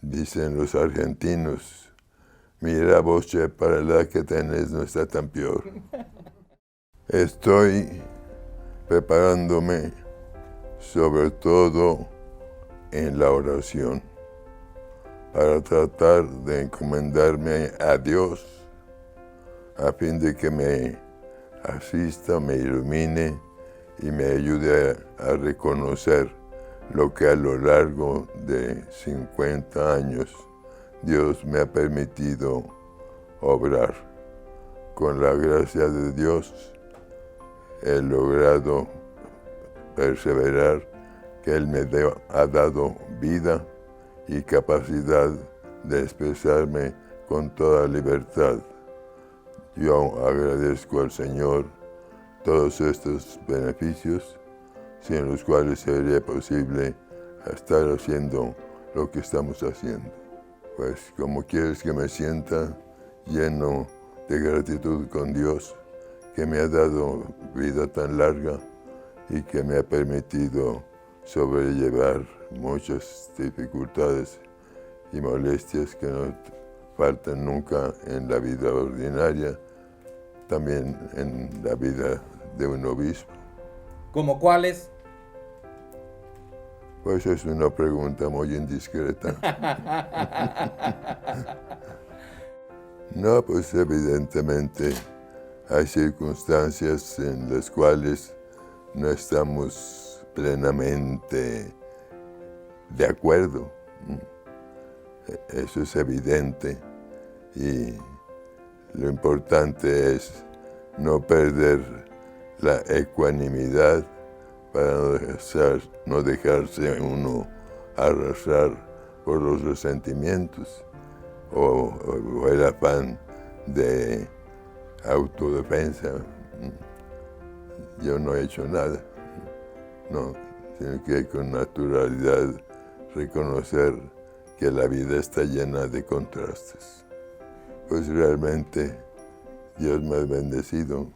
Dicen los argentinos, mira vos, che, para la edad que tenés no está tan peor. Estoy preparándome sobre todo en la oración para tratar de encomendarme a Dios a fin de que me asista, me ilumine y me ayude a reconocer lo que a lo largo de 50 años Dios me ha permitido obrar. Con la gracia de Dios he logrado perseverar, que Él me ha dado vida y capacidad de expresarme con toda libertad. Yo agradezco al Señor todos estos beneficios, sin los cuales sería posible estar haciendo lo que estamos haciendo. Pues como quieres que me sienta lleno de gratitud con Dios, que me ha dado vida tan larga y que me ha permitido sobrellevar muchas dificultades y molestias que no faltan nunca en la vida ordinaria, también en la vida de un obispo. ¿Como cuáles? Pues es una pregunta muy indiscreta. No, pues evidentemente hay circunstancias en las cuales no estamos plenamente de acuerdo. Eso es evidente y lo importante es no perder la ecuanimidad para no dejarse uno arrastrar por los resentimientos o el afán de autodefensa. Yo no he hecho nada, no, sino que con naturalidad reconocer que la vida está llena de contrastes. Pues realmente Dios me ha bendecido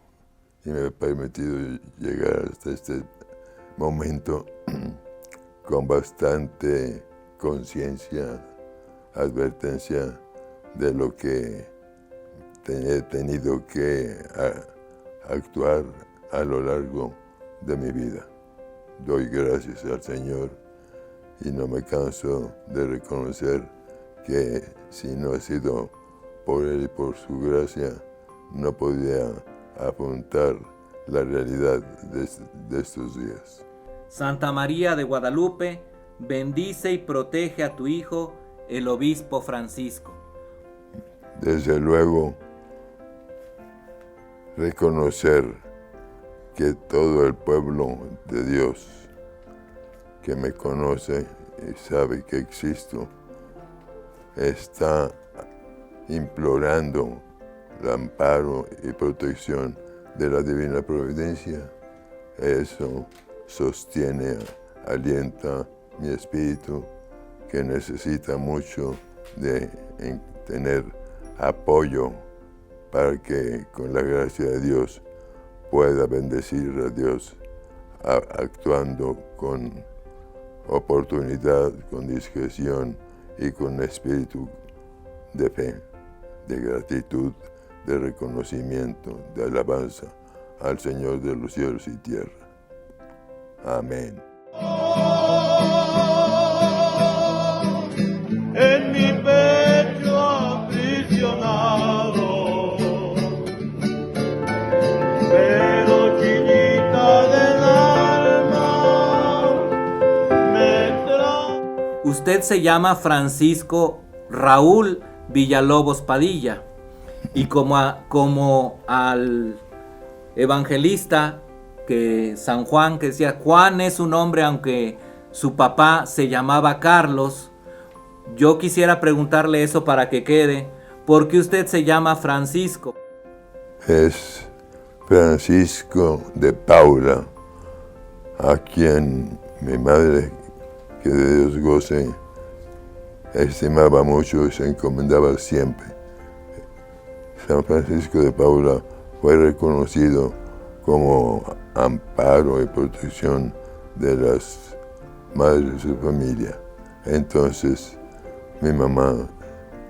y me ha permitido llegar hasta este momento con bastante conciencia, advertencia de lo que he tenido que actuar a lo largo de mi vida. Doy gracias al Señor y no me canso de reconocer que si no ha sido por Él y por su gracia, no podía afrontar la realidad de estos días. Santa María de Guadalupe, bendice y protege a tu hijo, el obispo Francisco. Desde luego, reconocer que todo el pueblo de Dios que me conoce y sabe que existo, está implorando el amparo y protección de la Divina Providencia. Eso sostiene, alienta mi espíritu, que necesita mucho de tener apoyo para que con la gracia de Dios pueda bendecir a Dios actuando con oportunidad, con discreción y con espíritu de fe, de gratitud, de reconocimiento, de alabanza al Señor de los cielos y tierra. Amén. En mi pecho aprisionado, pero chiquita del alma me trae. Usted se llama Francisco Raúl Villalobos Padilla y como al evangelista que San Juan, que decía Juan es un hombre aunque su papá se llamaba Carlos, yo quisiera preguntarle eso para que quede. ¿Por qué usted se llama Francisco? Es Francisco de Paula, a quien mi madre, que de Dios goce, estimaba mucho y se encomendaba siempre. San Francisco de Paula fue reconocido como amparo y protección de las madres de su familia. Entonces, Mi mamá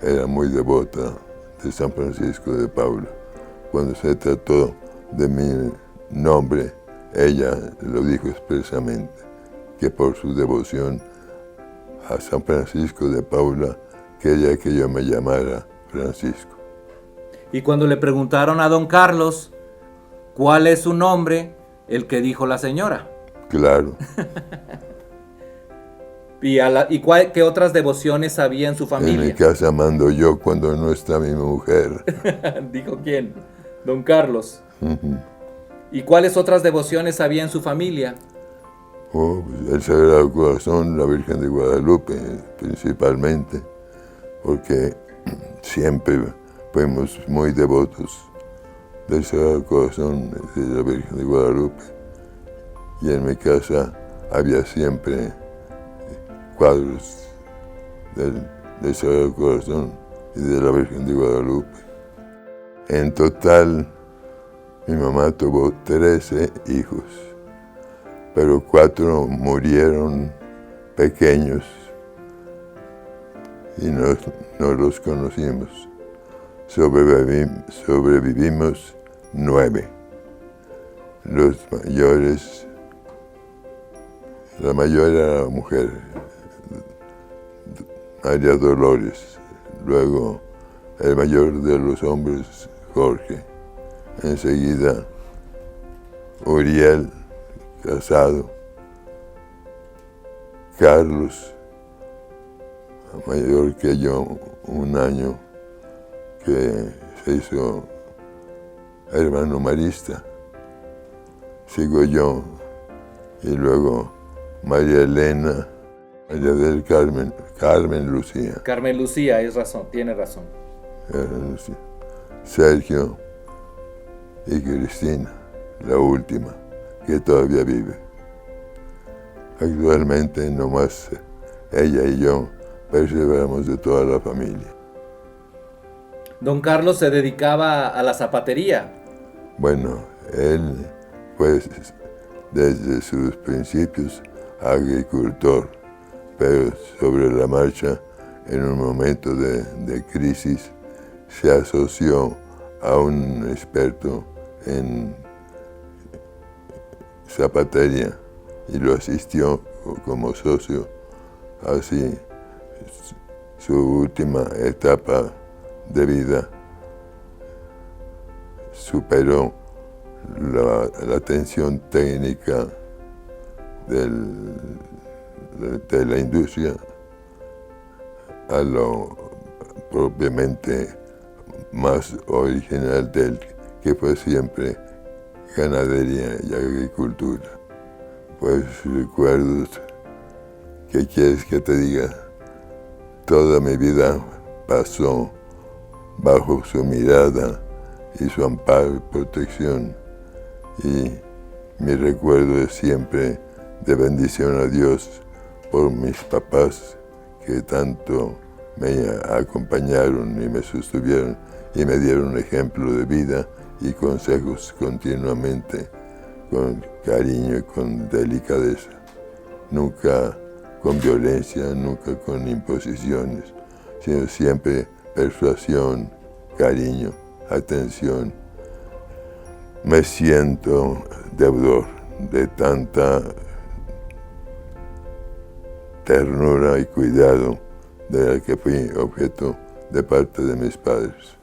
era muy devota de San Francisco de Paula. Cuando se trató de mi nombre, ella lo dijo expresamente, que por su devoción a San Francisco de Paula quería que yo me llamara Francisco. Y cuando le preguntaron a don Carlos cuál es su nombre, el que dijo la señora. Claro, ¿Qué otras devociones había en su en mi familia? casa mando yo cuando no está mi mujer. ¿Dijo quién? Don Carlos. ¿Y cuáles otras devociones había en su familia? Oh, pues, el Sagrado Corazón, la Virgen de Guadalupe, principalmente, porque siempre fuimos muy devotos del Sagrado Corazón de la Virgen de Guadalupe. Y en mi casa había siempre cuadros del Sagrado Corazón y de la Virgen de Guadalupe. En total, mi mamá tuvo 13 hijos, pero 4 murieron pequeños y no los conocimos. Sobrevivimos 9. Los mayores, la mayor era la mujer, María Dolores, luego el mayor de los hombres, Jorge, enseguida Uriel, casado, Carlos, mayor que yo, 1 año, que se hizo hermano marista, sigo yo, y luego María Elena, María del Carmen, Carmen Lucía, Carmen Lucía, tiene razón. Sergio y Cristina, la última, que todavía vive. Actualmente nomás ella y yo perseveramos de toda la familia. Don Carlos se dedicaba a la zapatería. Bueno, él fue desde sus principios agricultor, pero sobre la marcha, en un momento de crisis, se asoció a un experto en zapatería y lo asistió como socio. Así, su última etapa de vida superó la tensión técnica de la industria a lo propiamente más original de él, que fue siempre ganadería y agricultura. Pues recuerdos, ¿qué quieres que te diga? Toda mi vida pasó bajo su mirada y su amparo y protección, y mi recuerdo es siempre de bendición a Dios por mis papás que tanto me acompañaron y me sostuvieron y me dieron ejemplo de vida y consejos continuamente, con cariño y con delicadeza. Nunca con violencia, nunca con imposiciones, sino siempre persuasión, cariño, atención. Me siento deudor de tanta ternura y cuidado de la que fui objeto de parte de mis padres.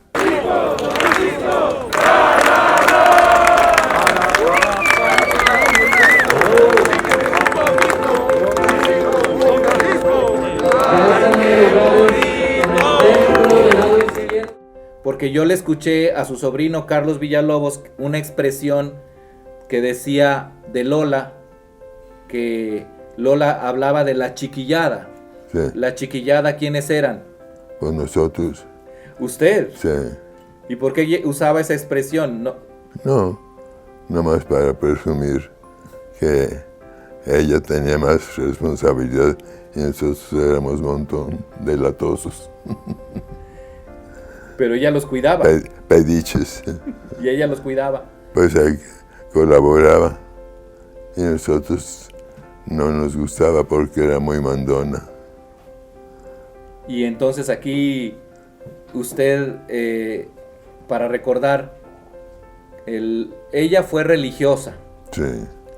Porque yo le escuché a su sobrino Carlos Villalobos una expresión que decía de Lola, que Lola hablaba de la chiquillada. Sí. ¿La chiquillada quiénes eran? Con nosotros, ¿Usted? sí. ¿Y por qué usaba esa expresión? No, nomás para presumir que ella tenía más responsabilidad y nosotros éramos un montón de latosos, Pero ella los cuidaba. pediches. Y ella los cuidaba. Pues ahí colaboraba y nosotros no nos gustaba porque era muy mandona. Y entonces aquí usted, para recordar, ella fue religiosa, Sí,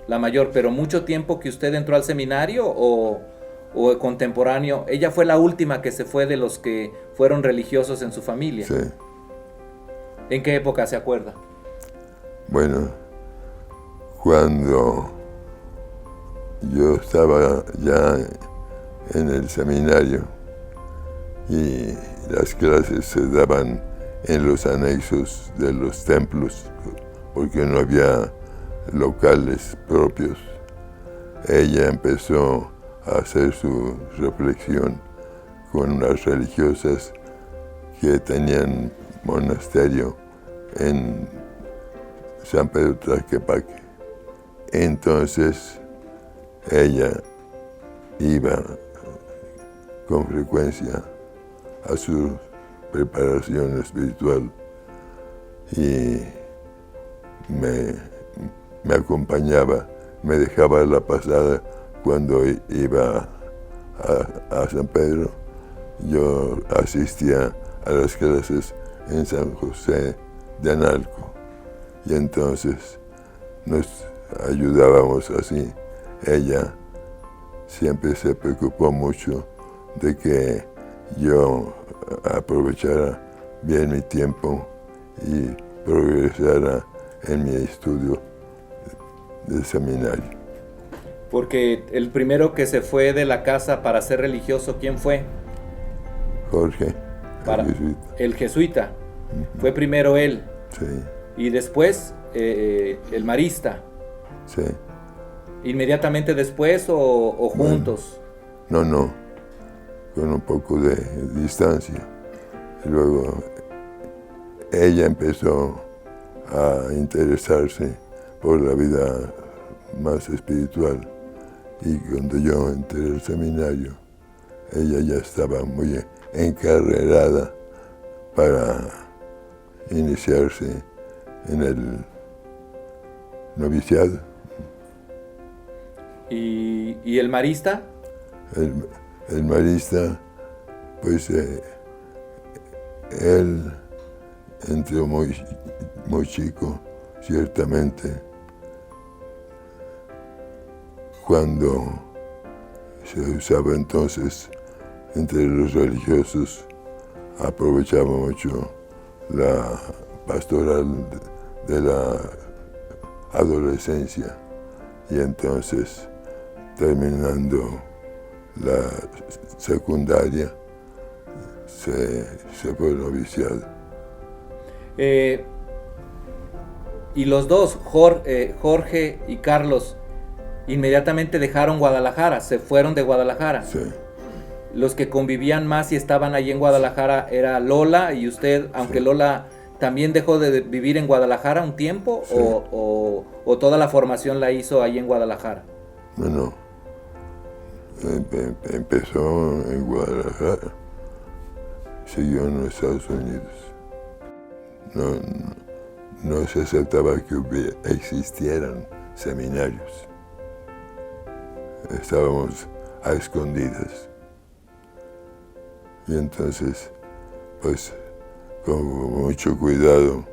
la mayor, pero mucho tiempo que usted entró al seminario o contemporáneo, ella fue la última que se fue de los que fueron religiosos en su familia. sí. ¿En qué época se acuerda? Bueno, cuando yo estaba ya en el seminario y las clases se daban en los anexos de los templos, porque no había locales propios, ella empezó a hacer su reflexión con unas religiosas que tenían monasterio en San Pedro Tlaquepaque. Entonces ella iba con frecuencia a su preparación espiritual y me acompañaba, me dejaba la pasada cuando iba a San Pedro. Yo asistía a las clases en San José de Analco y entonces nos ayudábamos así. Ella siempre se preocupó mucho de que yo aprovechara bien mi tiempo y progresara en mi estudio del seminario. Porque el primero que se fue de la casa para ser religioso, ¿quién fue? Jorge, el jesuita. El jesuita. Fue primero él. Sí, Y después el marista. sí. ¿Inmediatamente después o juntos? No, con un poco de distancia. Y luego ella empezó a interesarse por la vida más espiritual y cuando yo entré al seminario, ella ya estaba muy encarrerada para iniciarse en el noviciado. ¿Y el marista? El marista, pues él entró muy chico, ciertamente. Cuando se usaba entonces entre los religiosos, aprovechaba mucho la pastoral de la adolescencia y entonces terminando la secundaria se fue noviciado. Y los dos, Jorge y Carlos, inmediatamente dejaron Guadalajara, se fueron de Guadalajara. Sí, Los que convivían más y estaban allí en Guadalajara era Lola y usted, aunque Sí. Lola también dejó de vivir en Guadalajara un tiempo, Sí. o toda la formación la hizo ahí en Guadalajara. no. Empezó en Guadalajara, siguió en los Estados Unidos. No se aceptaba que existieran seminarios. Estábamos a escondidas. Y entonces, pues, con mucho cuidado,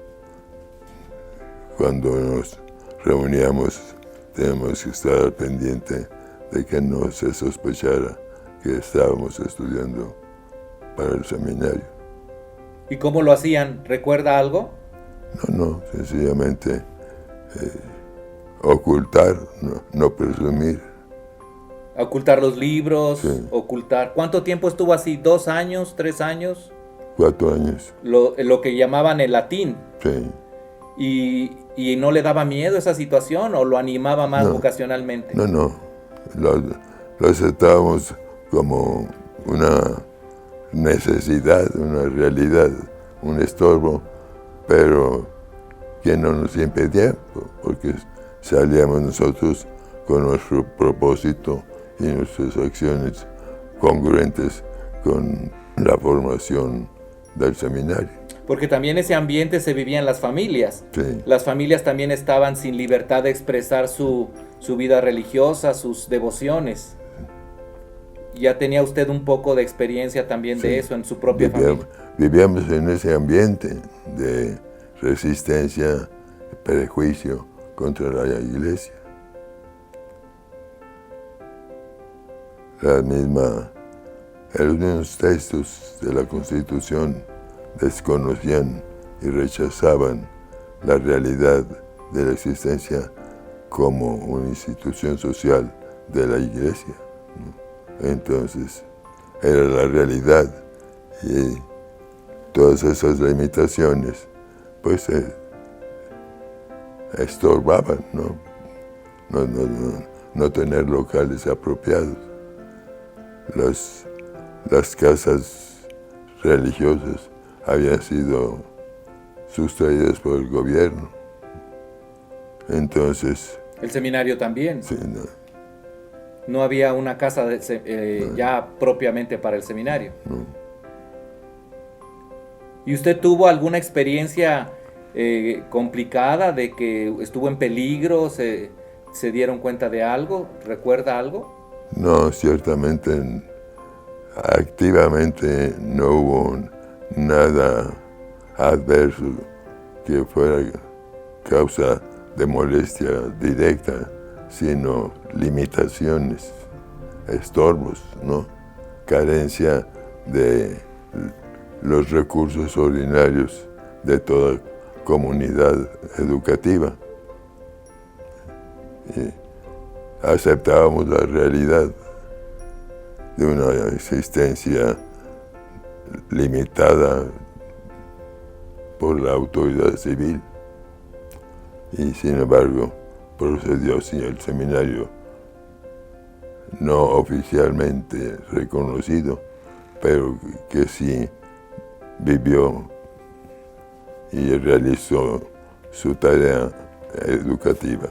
cuando nos reuníamos, tenemos que estar al pendiente de que no se sospechara que estábamos estudiando para el seminario. ¿Y cómo lo hacían? ¿Recuerda algo? No, sencillamente ocultar, no presumir. Ocultar los libros, Sí. ocultar... ¿Cuánto tiempo estuvo así? ¿2 años? ¿3 años? 4 años, Lo que llamaban el latín. sí. ¿Y no le daba miedo esa situación o lo animaba más No. vocacionalmente? No, lo aceptábamos como una necesidad, una realidad, un estorbo, pero que no nos impedía, porque salíamos nosotros con nuestro propósito y nuestras acciones congruentes con la formación del seminario. Porque también ese ambiente se vivía en las familias. Sí, Las familias también estaban sin libertad de expresar su vida religiosa, sus devociones. ya tenía usted un poco de experiencia también de eso en su propia familia. Vivíamos en ese ambiente de resistencia, prejuicio contra la iglesia. Algunos textos de la Constitución desconocían y rechazaban la realidad de la existencia como una institución social de la iglesia, ¿no? Entonces, era la realidad y todas esas limitaciones pues estorbaban, ¿no? No tener locales apropiados. Las casas religiosas habían sido sustraídas por el gobierno. Entonces... El seminario también. Sí, no había una casa ya propiamente para el seminario. No. ¿Y usted tuvo alguna experiencia complicada de que estuvo en peligro? ¿Se dieron cuenta de algo? ¿Recuerda algo? No, ciertamente, activamente no hubo nada adverso que fuera causa de molestia directa, sino limitaciones, estorbos, ¿no? Carencia de los recursos ordinarios de toda comunidad educativa. Y aceptábamos la realidad de una existencia limitada por la autoridad civil. Y sin embargo, procedió sin el seminario no oficialmente reconocido, pero que sí vivió y realizó su tarea educativa.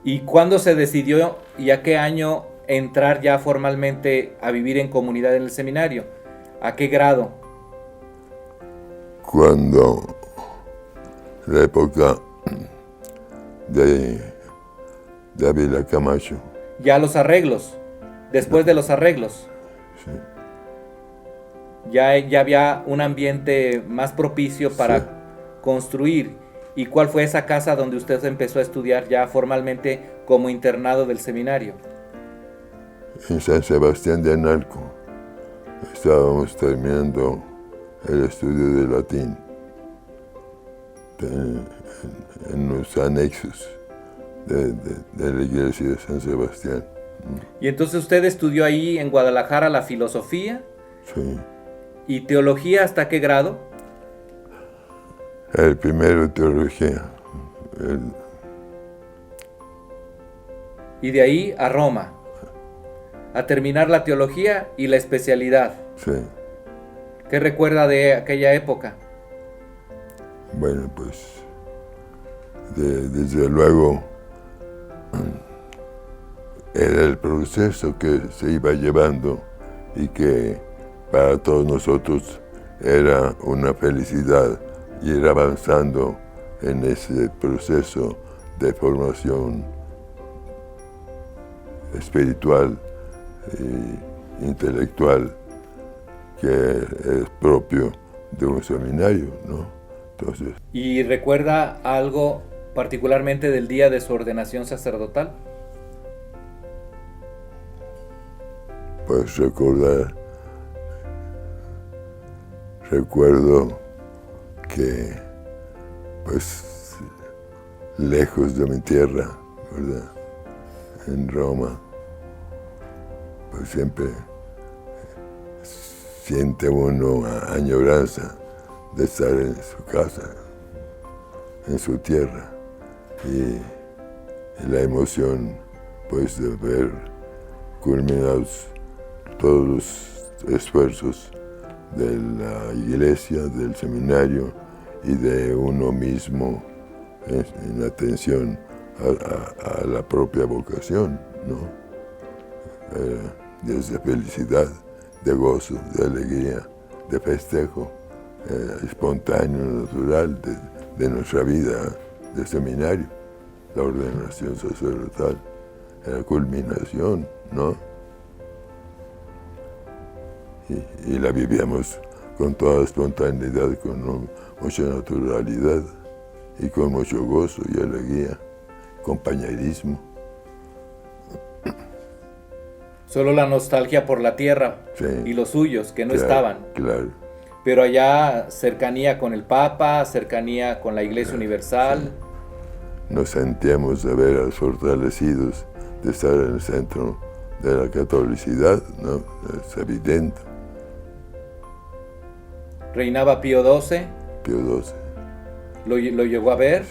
¿Y cuándo se decidió y a qué año entrar ya formalmente a vivir en comunidad en el seminario? ¿A qué grado? Cuando la época de Ávila Camacho. Ya los arreglos, después de los arreglos. Sí. Ya había un ambiente más propicio para construir. ¿Y cuál fue esa casa donde usted empezó a estudiar ya formalmente como internado del seminario? En San Sebastián de Analco. Estábamos terminando el estudio de latín en los anexos de la iglesia de San Sebastián. ¿Y entonces usted estudió ahí en Guadalajara la filosofía? Sí. ¿Y teología hasta qué grado? El primero teología. Y de ahí a Roma, a terminar la teología y la especialidad. Sí. ¿Qué recuerda de aquella época? Bueno, pues desde luego era el proceso que se iba llevando y que para todos nosotros era una felicidad ir avanzando en ese proceso de formación espiritual e intelectual que es propio de un seminario, ¿no? Entonces, ¿Y recuerda algo particularmente del día de su ordenación sacerdotal? pues recuerdo que pues lejos de mi tierra, ¿verdad? En Roma, pues siempre siente uno añoranza de estar en su casa, en su tierra, y la emoción pues de ver culminados todos los esfuerzos de la iglesia, del seminario y de uno mismo en atención a la propia vocación, ¿no? Desde felicidad, de gozo, de alegría, de festejo, espontáneo, natural de nuestra vida de seminario, la ordenación sacerdotal, la culminación, ¿no? y la vivíamos con toda espontaneidad, con mucha naturalidad y con mucho gozo y alegría, compañerismo. Solo la nostalgia por la tierra Sí. y los suyos que no Claro, estaban. Claro, Pero allá cercanía con el Papa, cercanía con la Iglesia Universal. nos sentíamos de veras fortalecidos de estar en el centro de la catolicidad, ¿no? Es evidente. Reinaba Pío XII, Pío XII lo llegó a ver.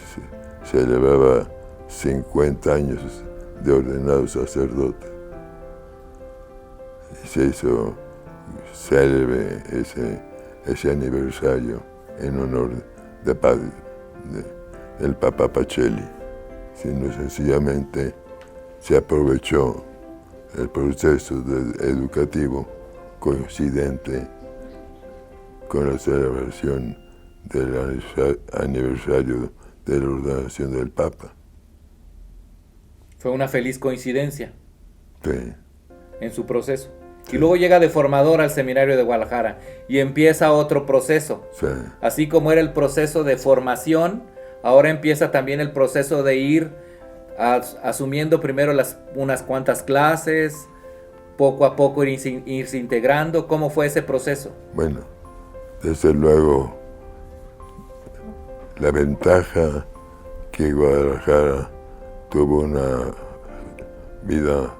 celebraba 50 años de ordenado sacerdote. Y se hizo célebre ese aniversario en honor del Papa Pacelli, sino sencillamente se aprovechó el proceso educativo coincidente con la celebración del aniversario de la ordenación del Papa. Fue una feliz coincidencia Sí, en su proceso. Y luego llega de formador al seminario de Guadalajara y empieza otro proceso. sí, Así como era el proceso de formación, ahora empieza también el proceso de ir asumiendo primero unas cuantas clases, poco a poco irse integrando. ¿Cómo fue ese proceso? bueno, desde luego la ventaja que Guadalajara tuvo una vida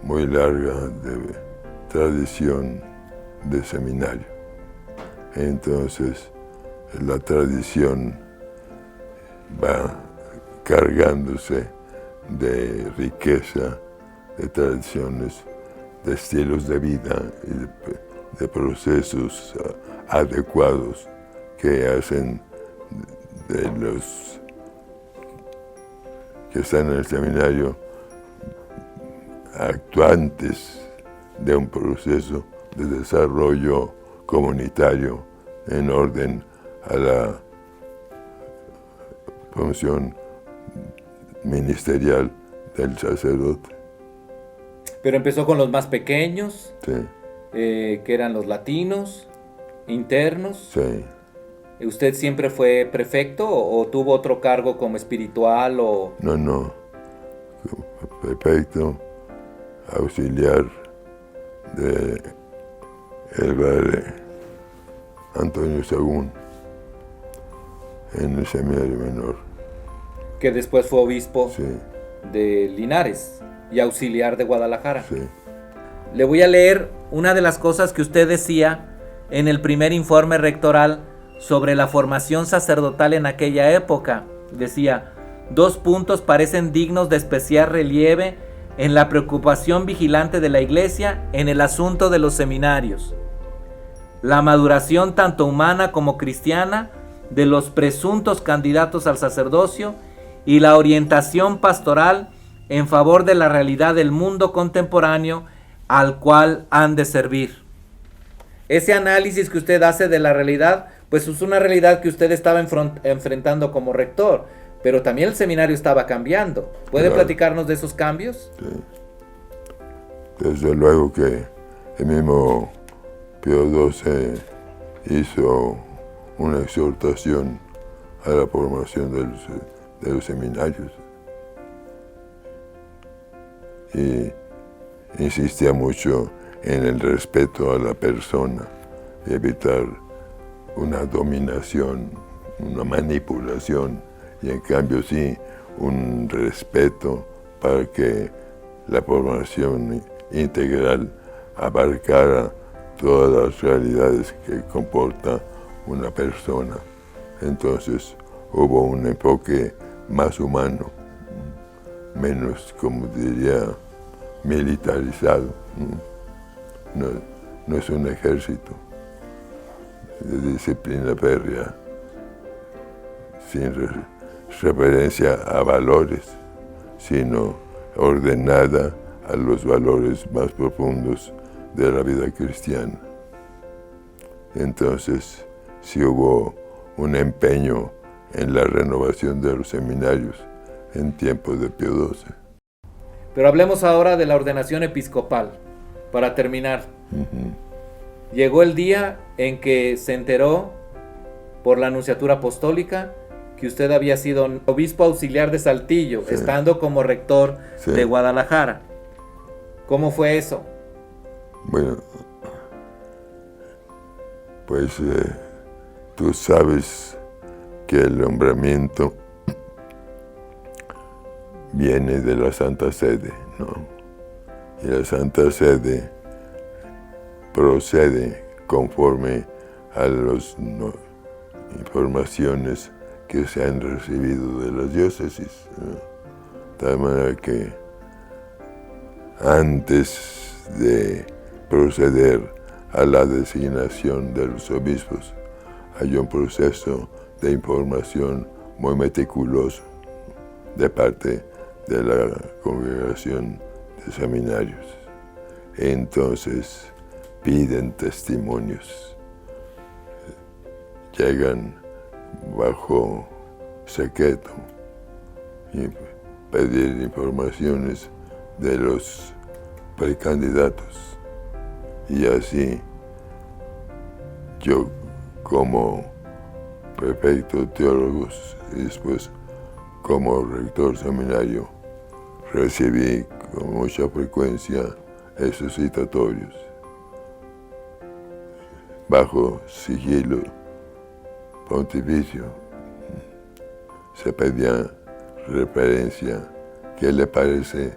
muy larga de tradición de seminario. Entonces, la tradición va cargándose de riqueza, de tradiciones, de estilos de vida y de procesos adecuados que hacen de los que están en el seminario actuantes de un proceso de desarrollo comunitario en orden a la función ministerial del sacerdote. Pero empezó con los más pequeños, Sí, que eran los latinos, internos. sí. ¿Usted siempre fue prefecto o tuvo otro cargo como espiritual o...? No. Perfecto. Auxiliar de el padre Antonio Sagún en el seminario menor. Que después fue obispo Sí, de Linares y auxiliar de Guadalajara. sí. Le voy a leer una de las cosas que usted decía en el primer informe rectoral sobre la formación sacerdotal en aquella época. Decía, 2 puntos parecen dignos de especial relieve en la preocupación vigilante de la Iglesia en el asunto de los seminarios. La maduración tanto humana como cristiana de los presuntos candidatos al sacerdocio y la orientación pastoral en favor de la realidad del mundo contemporáneo al cual han de servir. Ese análisis que usted hace de la realidad, pues es una realidad que usted estaba enfrentando como rector, pero también el seminario estaba cambiando. ¿Puede Claro. platicarnos de esos cambios? Sí. Desde luego que el mismo Pío XII hizo una exhortación a la formación de los seminarios y insistía mucho en el respeto a la persona y evitar una dominación, una manipulación, y en cambio sí un respeto para que la formación integral abarcara todas las realidades que comporta una persona. Entonces hubo un enfoque más humano, menos, como diría, militarizado. No es un ejército de disciplina férrea, sin referencia a valores, sino ordenada a los valores más profundos de la vida cristiana. Entonces, sí hubo un empeño en la renovación de los seminarios en tiempos de Pío XII. Pero hablemos ahora de la ordenación episcopal, para terminar. Llegó el día en que se enteró por la Nunciatura Apostólica que usted había sido obispo auxiliar de Saltillo, Sí. estando como rector Sí. de Guadalajara. ¿Cómo fue eso? Bueno, pues tú sabes que el nombramiento viene de la Santa Sede, ¿no? Y la Santa Sede procede conforme a las informaciones que se han recibido de las diócesis, ¿no? De tal manera que antes de proceder a la designación de los obispos, hay un proceso de información muy meticuloso de parte de la congregación de seminarios. Entonces piden testimonios, llegan bajo secreto y pedir informaciones de los precandidatos. Y así yo, como prefecto de teólogos y después como rector seminario, recibí con mucha frecuencia esos citatorios bajo sigilo pontificio. Se pedía referencia, ¿qué le parece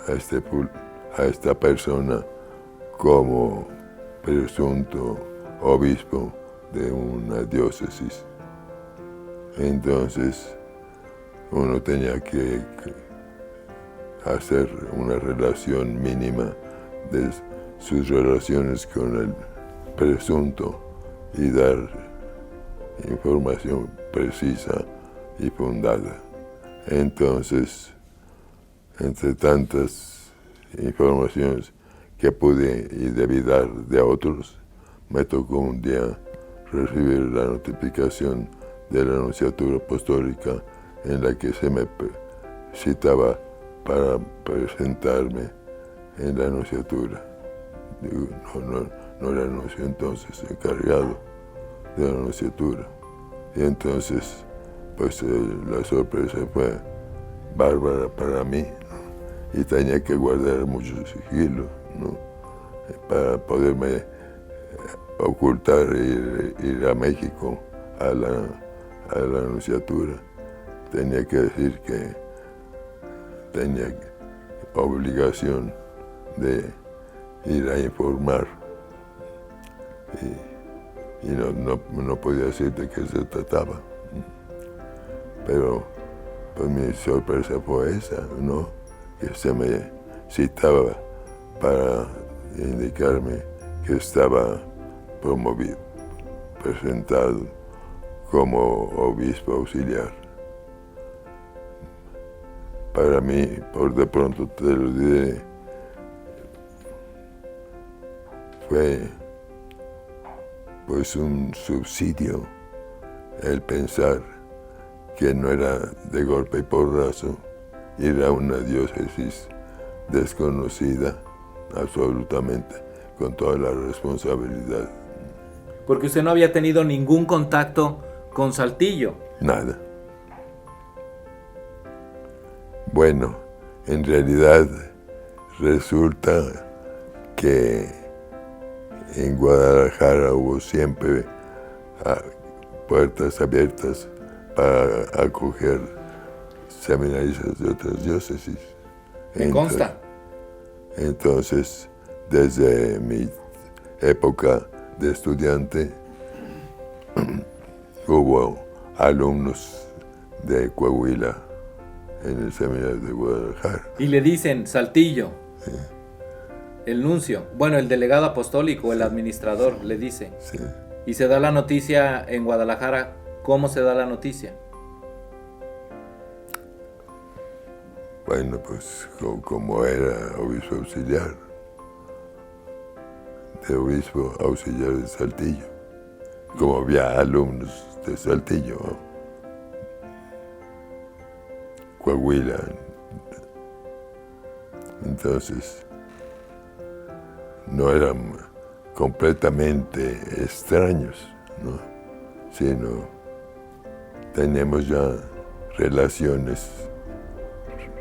a esta persona como presunto obispo de una diócesis? Entonces uno tenía que hacer una relación mínima de sus relaciones con el presunto y dar información precisa y fundada. Entonces, entre tantas informaciones que pude y debí dar de otros, me tocó un día recibir la notificación de la Nunciatura Apostólica en la que se me citaba para presentarme en la Nunciatura. Digo, no era nuncio entonces, encargado de la Nunciatura. Y entonces, pues la sorpresa fue bárbara para mí, ¿no? Y tenía que guardar mucho sigilo, ¿no? Para poderme ocultar e ir a México a la Nunciatura. Tenía que decir que tenía obligación de ir a informar y no podía decir de qué se trataba. Pero pues mi sorpresa fue esa, ¿no? Que se me citaba para indicarme que estaba promovido, presentado como obispo auxiliar. Para mí, por de pronto te lo diré, fue pues un subsidio el pensar que no era de golpe y porrazo ir a una diócesis desconocida absolutamente, con toda la responsabilidad. Porque usted no había tenido ningún contacto con Saltillo. Nada. Bueno, en realidad resulta que en Guadalajara hubo siempre puertas abiertas para acoger seminaristas de otras diócesis. Me consta. Entonces, desde mi época de estudiante, hubo alumnos de Coahuila en el seminario de Guadalajara. Y le dicen, Saltillo, el nuncio, bueno, el delegado apostólico, el administrador, le dice. Sí. Y se da la noticia en Guadalajara. ¿Cómo se da la noticia? Bueno, pues como era obispo auxiliar, de obispo auxiliar de Saltillo, como había alumnos de Saltillo, ¿no? Coahuila. Entonces, no era completamente extraños, ¿no? Sino tenemos ya relaciones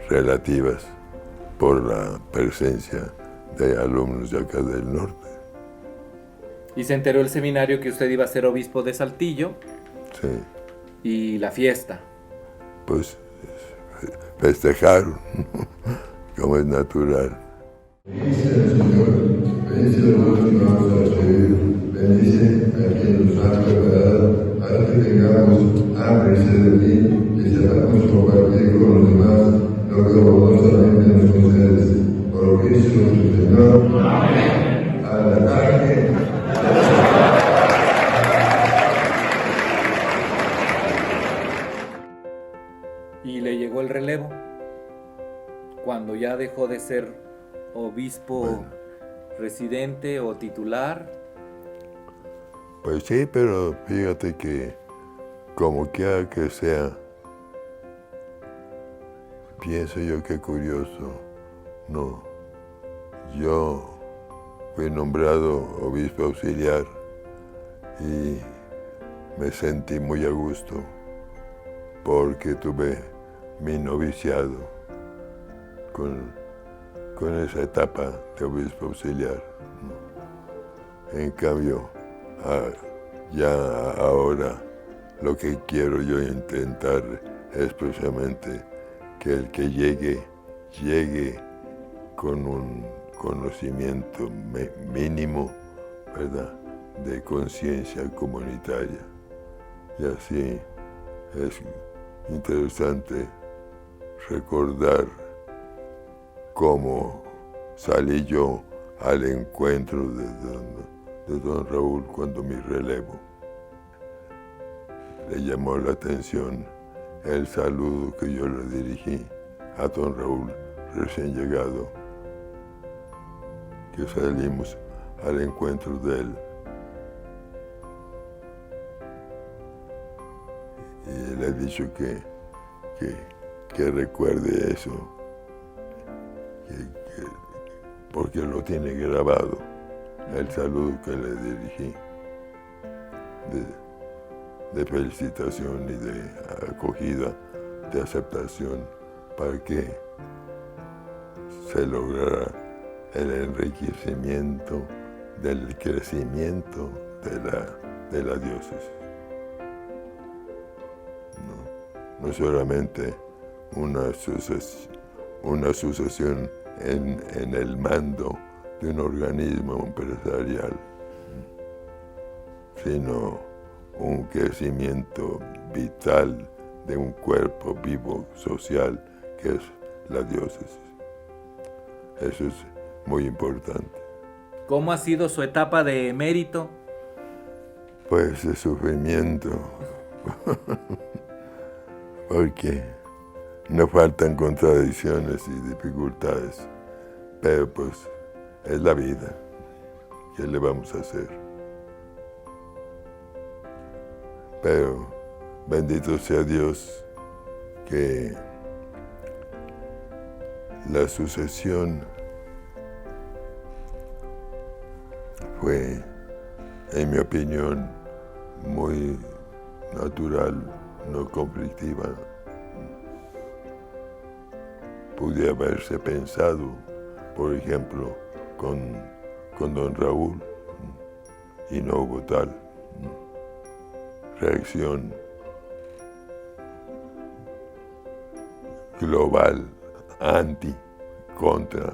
relativas por la presencia de alumnos de acá del norte. Y se enteró el seminario que usted iba a ser obispo de Saltillo. Sí, Y la fiesta. pues festejaron, como es natural. Bendice al Señor, bendice a los que vamos a recibir, bendice a quien nos ha preparado para que tengamos hambre y sed de ti, y sepamos compartir con los demás lo que bondosamente nos concedes. Por Cristo nuestro Señor. Amén. Al ataque. Y le llegó el relevo. Cuando ya dejó de ser obispo residente o titular. Pues sí, pero fíjate que como quiera que sea, pienso yo que curioso, no. Yo fui nombrado obispo auxiliar y me sentí muy a gusto porque tuve mi noviciado con esa etapa de obispo auxiliar, ¿no? En cambio, ya ahora lo que quiero yo intentar es precisamente que el que llegue con un conocimiento mínimo, ¿verdad?, de conciencia comunitaria. Y así es interesante recordar cómo salí yo al encuentro de don Raúl cuando mi relevo. Le llamó la atención el saludo que yo le dirigí a don Raúl recién llegado, que salimos al encuentro de él. Y le he dicho que recuerde eso, porque lo tiene grabado, el saludo que le dirigí de felicitación y de acogida, de aceptación, para que se lograra el enriquecimiento del crecimiento de la diócesis. No solamente una sucesión en el mando de un organismo empresarial, sino un crecimiento vital de un cuerpo vivo social que es la diócesis. Eso es muy importante. ¿Cómo ha sido su etapa de emérito? Pues de sufrimiento, porque no faltan contradicciones y dificultades, pero pues es la vida. ¿Qué le vamos a hacer? Pero bendito sea Dios que la sucesión fue, en mi opinión, muy natural, no conflictiva. Pude haberse pensado, por ejemplo, con don Raúl, y no hubo tal reacción global, contra,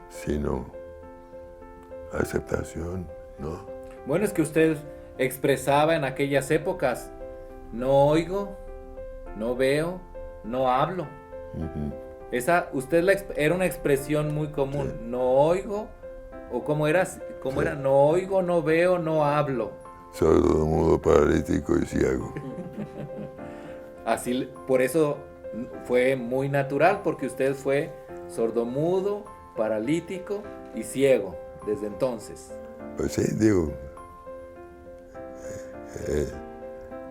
sino aceptación, ¿no? Bueno, es que usted expresaba en aquellas épocas, no oigo, no veo, no hablo. Uh-huh. Esa, era una expresión muy común, Sí. no oigo, o cómo era, Sí. no oigo, no veo, no hablo. Sordo, mudo, paralítico y ciego. Así, por eso fue muy natural, porque usted fue sordomudo, paralítico y ciego desde entonces. Pues sí, digo,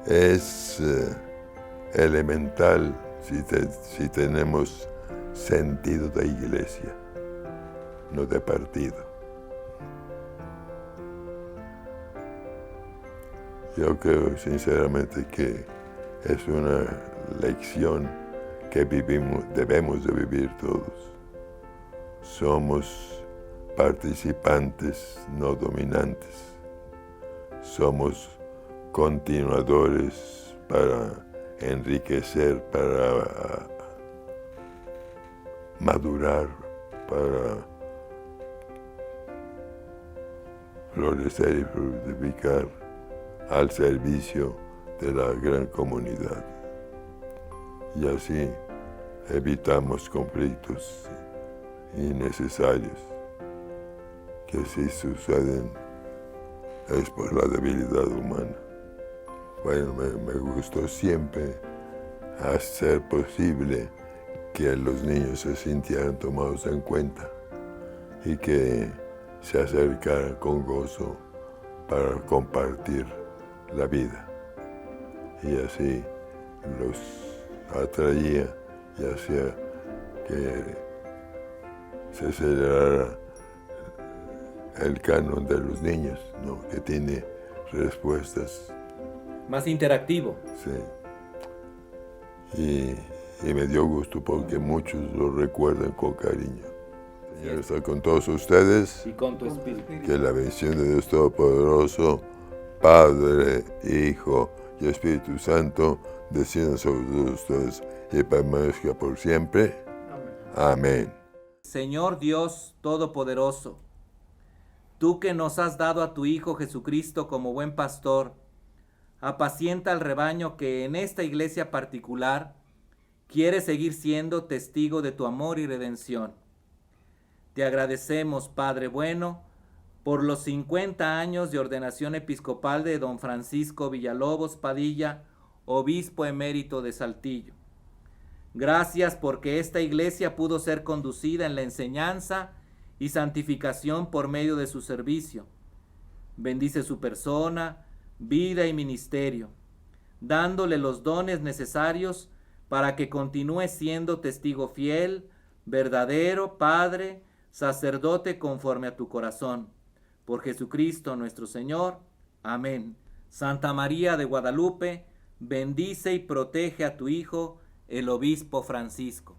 es elemental si tenemos sentido de iglesia, no de partido. Yo creo sinceramente que es una lección que debemos de vivir todos. Somos participantes, no dominantes. Somos continuadores para enriquecer, para madurar, para florecer y fructificar al servicio de la gran comunidad. Y así evitamos conflictos innecesarios que si suceden es por la debilidad humana. Bueno, me gustó siempre hacer posible que los niños se sintieran tomados en cuenta y que se acercaran con gozo para compartir la vida. Y así los atraía y hacía que se celebrara el canon de los niños, ¿no? Que tiene respuestas. Más interactivo. Sí. Y me dio gusto porque muchos lo recuerdan con cariño. Señor está con todos ustedes. Y con tu espíritu. Que la bendición de Dios Todopoderoso, Padre, Hijo y Espíritu Santo, descienda sobre todos ustedes y permanezca por siempre. Amén. Señor Dios Todopoderoso, tú que nos has dado a tu Hijo Jesucristo como buen pastor, apacienta al rebaño que en esta iglesia particular quiere seguir siendo testigo de tu amor y redención. Te agradecemos, Padre bueno, por los 50 años de ordenación episcopal de don Francisco Villalobos Padilla, obispo emérito de Saltillo. Gracias porque esta iglesia pudo ser conducida en la enseñanza y santificación por medio de su servicio. Bendice su persona, vida y ministerio, dándole los dones necesarios para que continúe siendo testigo fiel, verdadero, Padre, sacerdote conforme a tu corazón. Por Jesucristo nuestro Señor. Amén. Santa María de Guadalupe, bendice y protege a tu Hijo, el Obispo Francisco.